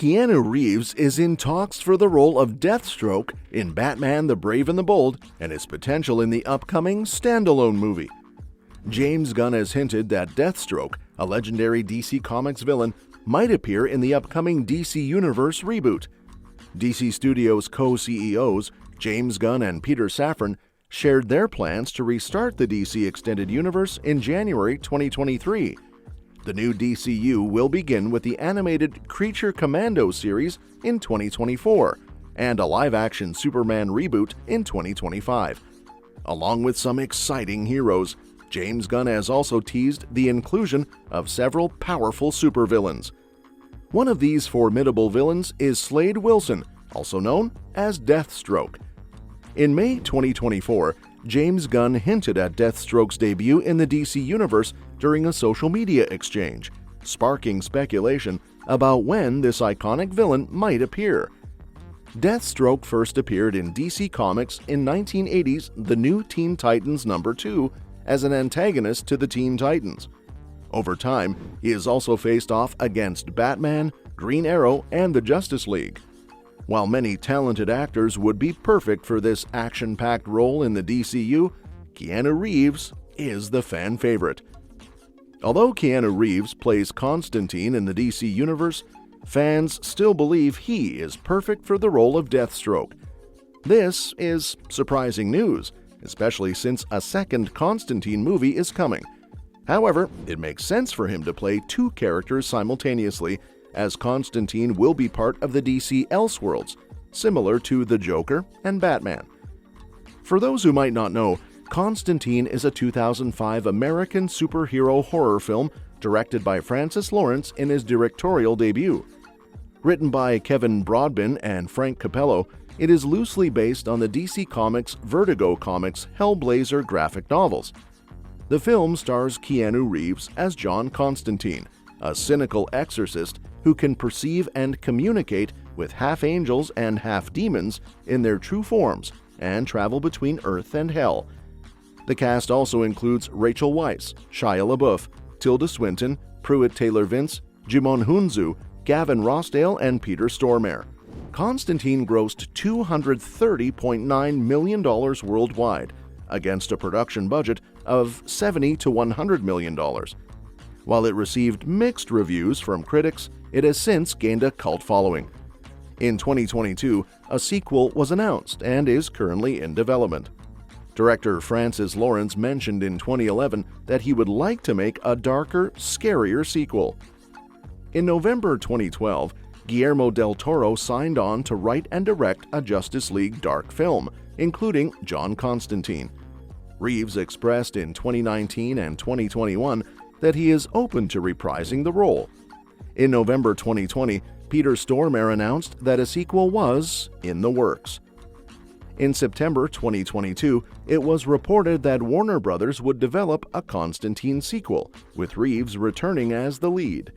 Keanu Reeves is in talks for the role of Deathstroke in Batman the Brave and the Bold and his potential in the upcoming standalone movie. James Gunn has hinted that Deathstroke, a legendary DC Comics villain, might appear in the upcoming DC Universe reboot. DC Studios co-CEOs James Gunn and Peter Safran shared their plans to restart the DC Extended Universe in January 2023. The new DCU will begin with the animated Creature Commando series in 2024 and a live-action Superman reboot in 2025. Along with some exciting heroes, James Gunn has also teased the inclusion of several powerful supervillains. One of these formidable villains is Slade Wilson, also known as Deathstroke. In May 2024, James Gunn hinted at Deathstroke's debut in the DC Universe during a social media exchange, sparking speculation about when this iconic villain might appear. Deathstroke first appeared in DC Comics in 1980's The New Teen Titans #2 as an antagonist to the Teen Titans. Over time, he has also faced off against Batman, Green Arrow, and the Justice League. While many talented actors would be perfect for this action-packed role in the DCU, Keanu Reeves is the fan favorite. Although Keanu Reeves plays Constantine in the DC Universe, fans still believe he is perfect for the role of Deathstroke. This is surprising news, especially since a second Constantine movie is coming. However, it makes sense for him to play two characters simultaneously, as Constantine will be part of the DC Elseworlds, similar to the Joker and Batman. For those who might not know, Constantine is a 2005 American superhero horror film directed by Francis Lawrence in his directorial debut. Written by Kevin Broadbent and Frank Capello, it is loosely based on the DC Comics Vertigo Comics Hellblazer graphic novels. The film stars Keanu Reeves as John Constantine, a cynical exorcist who can perceive and communicate with half-angels and half-demons in their true forms and travel between Earth and Hell. The cast also includes Rachel Weisz, Shia LaBeouf, Tilda Swinton, Pruitt Taylor-Vince, Jimon Hunsu, Gavin Rossdale, and Peter Stormare. Constantine grossed $230.9 million worldwide, against a production budget of $70 to $100 million. While it received mixed reviews from critics, it has since gained a cult following. In 2022, a sequel was announced and is currently in development. Director Francis Lawrence mentioned in 2011 that he would like to make a darker, scarier sequel. In November 2012, Guillermo del Toro signed on to write and direct a Justice League dark film, including John Constantine. Reeves expressed in 2019 and 2021 that he is open to reprising the role. In November 2020, Peter Stormare announced that a sequel was in the works. In September 2022, it was reported that Warner Bros. Would develop a Constantine sequel, with Reeves returning as the lead.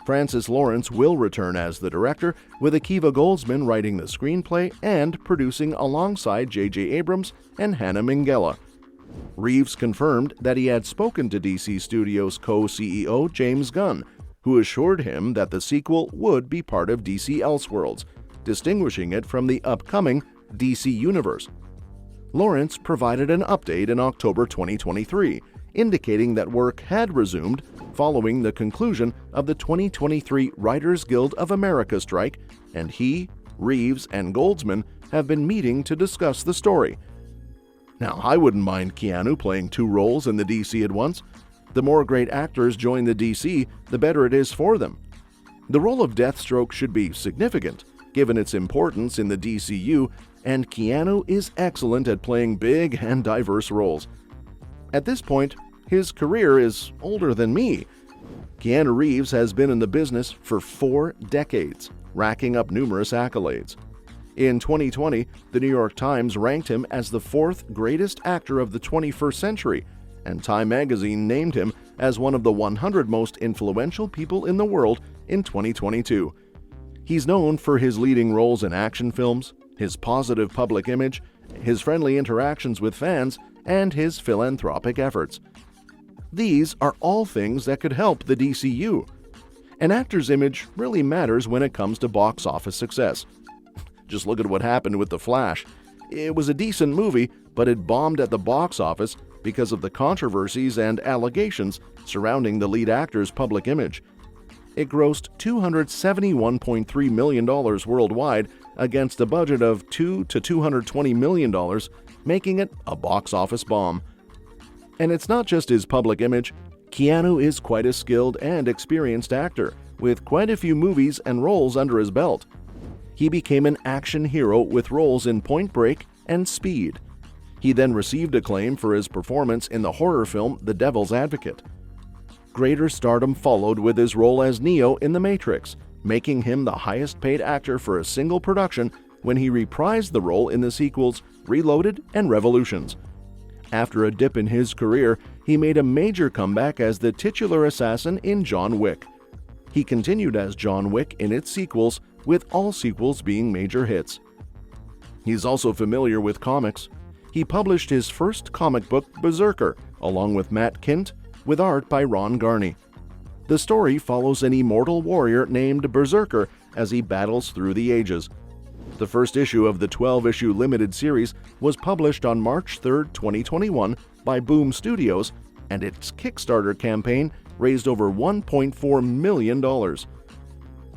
Francis Lawrence will return as the director, with Akiva Goldsman writing the screenplay and producing alongside J.J. Abrams and Hannah Minghella. Reeves confirmed that he had spoken to DC Studios co-CEO James Gunn, who assured him that the sequel would be part of DC Elseworlds, distinguishing it from the upcoming DC Universe. Lawrence provided an update in October 2023, indicating that work had resumed following the conclusion of the 2023 Writers Guild of America strike, and he, Reeves, and Goldsman have been meeting to discuss the story. Now, I wouldn't mind Keanu playing two roles in the DC at once. The more great actors join the DC, the better it is for them. The role of Deathstroke should be significant, given its importance in the DCU, and Keanu is excellent at playing big and diverse roles. At this point, his career is older than me. Keanu Reeves has been in the business for 4 decades, racking up numerous accolades. In 2020, the New York Times ranked him as the 4th greatest actor of the 21st century, and Time magazine named him as one of the 100 most influential people in the world in 2022. He's known for his leading roles in action films, his positive public image, his friendly interactions with fans, and his philanthropic efforts. These are all things that could help the DCU. An actor's image really matters when it comes to box office success. Just look at what happened with The Flash. It was a decent movie, but it bombed at the box office because of the controversies and allegations surrounding the lead actor's public image. It grossed $271.3 million worldwide against a budget of $2 to $220 million, making it a box office bomb. And it's not just his public image. Keanu is quite a skilled and experienced actor, with quite a few movies and roles under his belt. He became an action hero with roles in Point Break and Speed. He then received acclaim for his performance in the horror film The Devil's Advocate. Greater stardom followed with his role as Neo in The Matrix, making him the highest-paid actor for a single production when he reprised the role in the sequels Reloaded and Revolutions. After a dip in his career, he made a major comeback as the titular assassin in John Wick. He continued as John Wick in its sequels, with all sequels being major hits. He's also familiar with comics. He published his first comic book, Berserker, along with Matt Kindt, with art by Ron Garney. The story follows an immortal warrior named Berserker as he battles through the ages. The first issue of the 12-issue limited series was published on March 3, 2021 by Boom Studios, and its Kickstarter campaign raised over $1.4 million.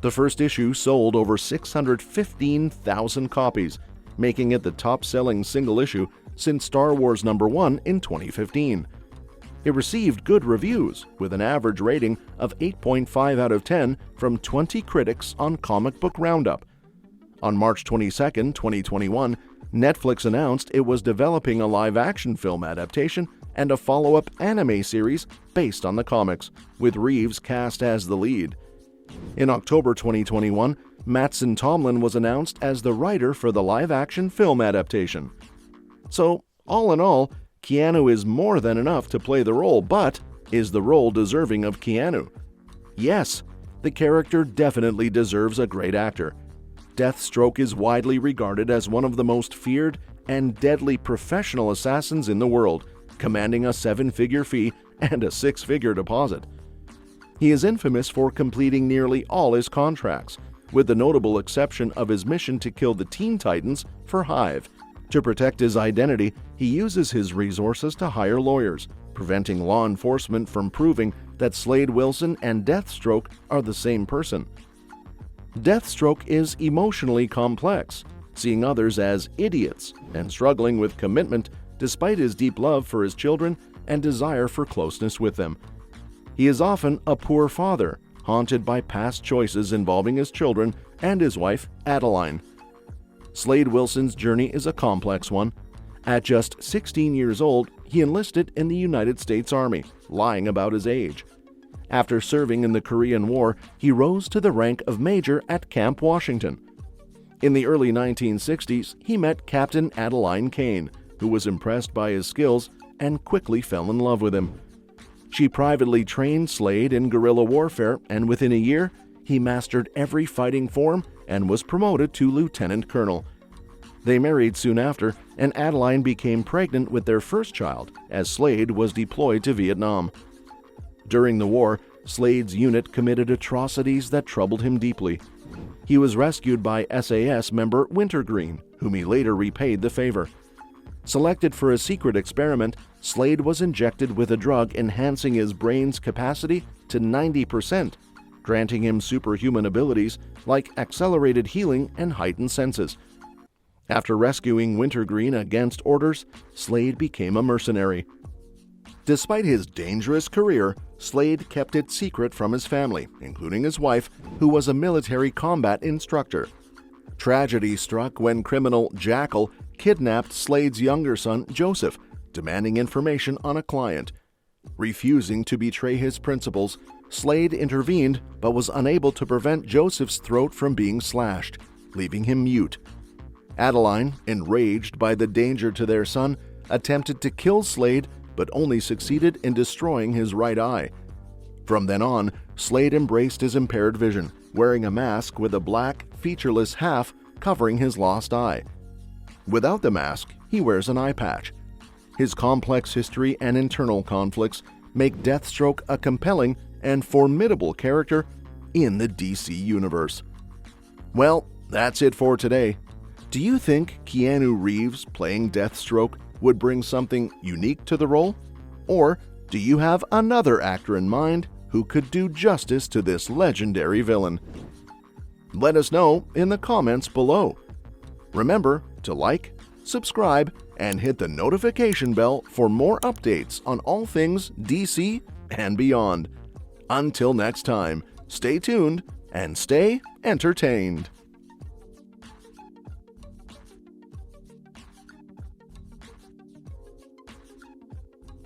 The first issue sold over 615,000 copies, making it the top-selling single issue since Star Wars #1 in 2015. It received good reviews, with an average rating of 8.5 out of 10 from 20 critics on Comic Book Roundup. On March 22, 2021, Netflix announced it was developing a live-action film adaptation and a follow-up anime series based on the comics, with Reeves cast as the lead. In October 2021, Mattson Tomlin was announced as the writer for the live-action film adaptation. So, all in all, Keanu is more than enough to play the role, but is the role deserving of Keanu? Yes, the character definitely deserves a great actor. Deathstroke is widely regarded as one of the most feared and deadly professional assassins in the world, commanding a 7-figure fee and a 6-figure deposit. He is infamous for completing nearly all his contracts, with the notable exception of his mission to kill the Teen Titans for Hive. To protect his identity, he uses his resources to hire lawyers, preventing law enforcement from proving that Slade Wilson and Deathstroke are the same person. Deathstroke is emotionally complex, seeing others as idiots and struggling with commitment despite his deep love for his children and desire for closeness with them. He is often a poor father, haunted by past choices involving his children and his wife, Adeline. Slade Wilson's journey is a complex one. At just 16 years old, he enlisted in the United States Army, lying about his age. After serving in the Korean War, he rose to the rank of major at Camp Washington. In the early 1960s, he met Captain Adeline Kane, who was impressed by his skills and quickly fell in love with him. She privately trained Slade in guerrilla warfare, and within a year, he mastered every fighting form and was promoted to lieutenant colonel. They married soon after, and Adeline became pregnant with their first child as Slade was deployed to Vietnam. During the war, Slade's unit committed atrocities that troubled him deeply. He was rescued by SAS member Wintergreen, whom he later repaid the favor. Selected for a secret experiment, Slade was injected with a drug enhancing his brain's capacity to 90%, granting him superhuman abilities like accelerated healing and heightened senses. After rescuing Wintergreen against orders, Slade became a mercenary. Despite his dangerous career, Slade kept it secret from his family, including his wife, who was a military combat instructor. Tragedy struck when criminal Jackal kidnapped Slade's younger son, Joseph, demanding information on a client. Refusing to betray his principles, Slade intervened but was unable to prevent Joseph's throat from being slashed, leaving him mute. Adeline, enraged by the danger to their son, attempted to kill Slade but only succeeded in destroying his right eye. From then on, Slade embraced his impaired vision, wearing a mask with a black, featureless half covering his lost eye. Without the mask, he wears an eye patch. His complex history and internal conflicts make Deathstroke a compelling and formidable character in the DC universe. Well, that's it for today. Do you think Keanu Reeves playing Deathstroke would bring something unique to the role? Or do you have another actor in mind who could do justice to this legendary villain? Let us know in the comments below. Remember to like, subscribe, and hit the notification bell for more updates on all things DC and beyond. Until next time, stay tuned and stay entertained.